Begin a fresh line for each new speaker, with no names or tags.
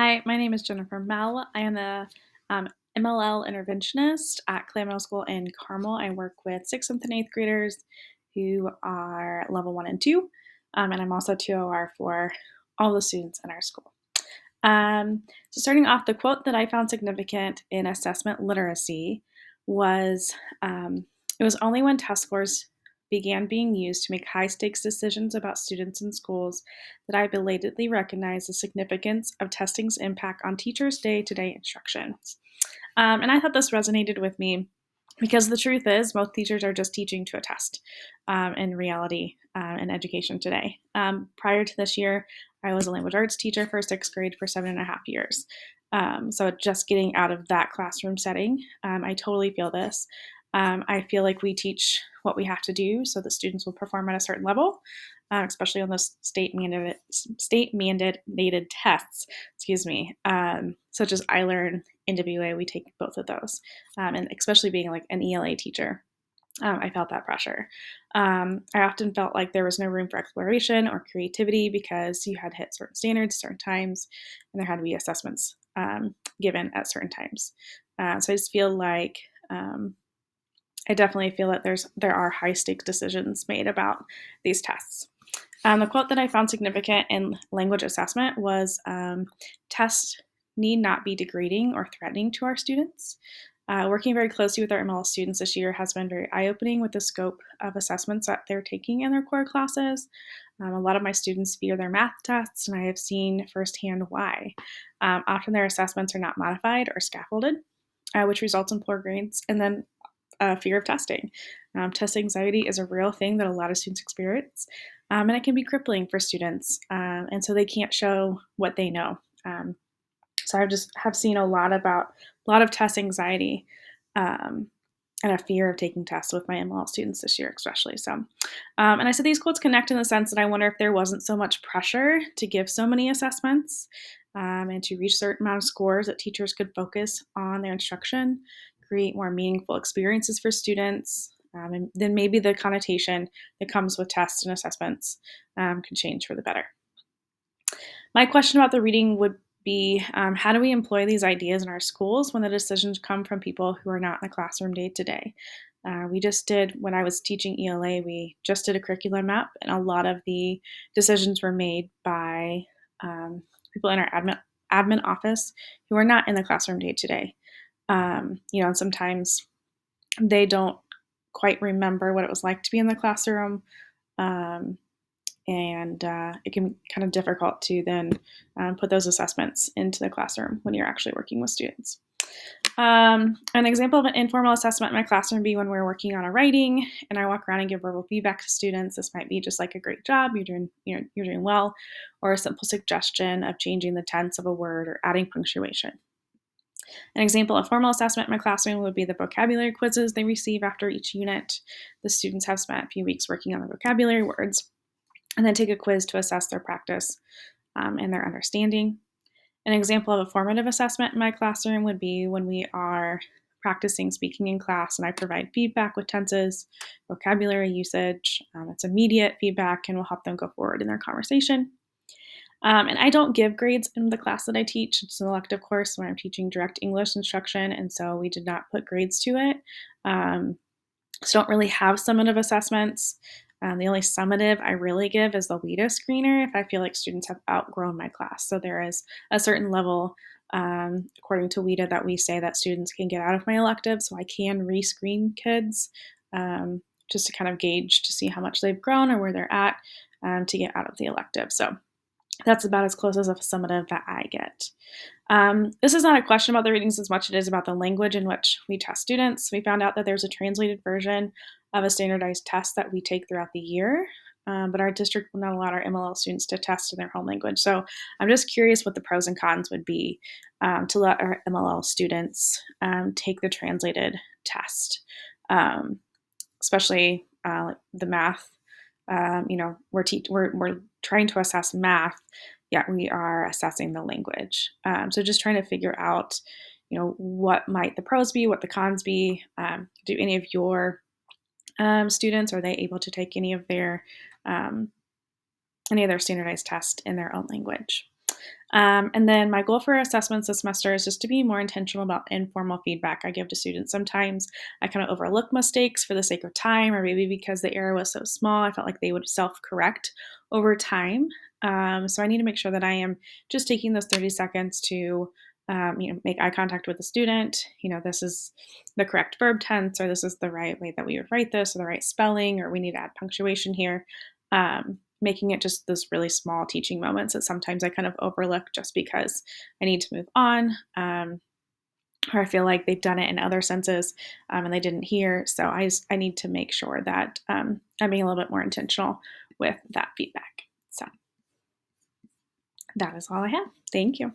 Hi, my name is Jennifer Mell. I am the MLL interventionist at Clay Middle School in Carmel. I work with 6th, 7th, and 8th graders who are level 1 and 2, and I'm also 2OR for all the students in our school. So starting off, the quote that I found significant in assessment literacy was, it was only when test scores began being used to make high-stakes decisions about students and schools that I belatedly recognized the significance of testing's impact on teachers' day-to-day instructions. And I thought this resonated with me because the truth is most teachers are just teaching to a test in reality in education today. Prior to this year, I was a language arts teacher for 6th grade for 7.5 years. So just getting out of that classroom setting, I totally feel this. I feel like we teach what we have to do so that students will perform at a certain level, especially on those state mandated tests, such as iLearn, NWA. We take both of those, and especially being like an ELA teacher. I felt that pressure. I often felt like there was no room for exploration or creativity because you had to hit certain standards, certain times, and there had to be assessments given at certain times. So I just feel like I definitely feel that there are high stakes decisions made about these tests. The quote that I found significant in language assessment was tests need not be degrading or threatening to our students. Working very closely with our MLL students this year has been very eye-opening with the scope of assessments that they're taking in their core classes. A lot of my students fear their math tests, and I have seen firsthand why. Often their assessments are not modified or scaffolded, which results in poor grades, and then fear of testing. Test anxiety is a real thing that a lot of students experience, and it can be crippling for students, and so they can't show what they know. So I just have seen a lot of test anxiety and a fear of taking tests with my MLL students this year, especially. And I said these quotes connect in the sense that I wonder if there wasn't so much pressure to give so many assessments and to reach a certain amount of scores that teachers could focus on their instruction, create more meaningful experiences for students, and then maybe the connotation that comes with tests and assessments could change for the better. My question about the reading would be how do we employ these ideas in our schools when the decisions come from people who are not in the classroom day to day? When I was teaching ELA, we just did a curriculum map, and a lot of the decisions were made by people in our admin office who are not in the classroom day to day. And sometimes they don't quite remember what it was like to be in the classroom. And it can be kind of difficult to then put those assessments into the classroom when you're actually working with students. An example of an informal assessment in my classroom would be when we're working on a writing and I walk around and give verbal feedback to students. This might be just like a great job, you're doing well, or a simple suggestion of changing the tense of a word or adding punctuation. An example of formal assessment in my classroom would be the vocabulary quizzes they receive after each unit. The students have spent a few weeks working on the vocabulary words and then take a quiz to assess their practice and their understanding. An example of a formative assessment in my classroom would be when we are practicing speaking in class and I provide feedback with tenses, vocabulary usage. It's immediate feedback and will help them go forward in their conversation. And I don't give grades in the class that I teach. It's an elective course where I'm teaching direct English instruction, and so we did not put grades to it. So don't really have summative assessments. The only summative I really give is the WIDA screener if I feel like students have outgrown my class. So there is a certain level, according to WIDA, that we say that students can get out of my elective. So I can rescreen kids just to kind of gauge to see how much they've grown or where they're at to get out of the elective. So that's about as close as a summative that I get. This is not a question about the readings as much as it is about the language in which we test students. We found out that there's a translated version of a standardized test that we take throughout the year, but our district will not allow our MLL students to test in their home language. So I'm just curious what the pros and cons would be to let our MLL students take the translated test, especially like the math. We're trying to assess math, yet we are assessing the language. So just trying to figure out, what might the pros be, what the cons be. Do any of your students, are they able to take any of their standardized tests in their own language? And then my goal for assessments this semester is just to be more intentional about informal feedback I give to students. Sometimes I kind of overlook mistakes for the sake of time, or maybe because the error was so small, I felt like they would self correct over time. So I need to make sure that I am just taking those 30 seconds to make eye contact with the student. This is the correct verb tense, or this is the right way that we would write this, or the right spelling, or we need to add punctuation here. Making it just those really small teaching moments that sometimes I kind of overlook just because I need to move on, or I feel like they've done it in other senses and they didn't hear. So I need to make sure that I'm being a little bit more intentional with that feedback. So that is all I have. Thank you.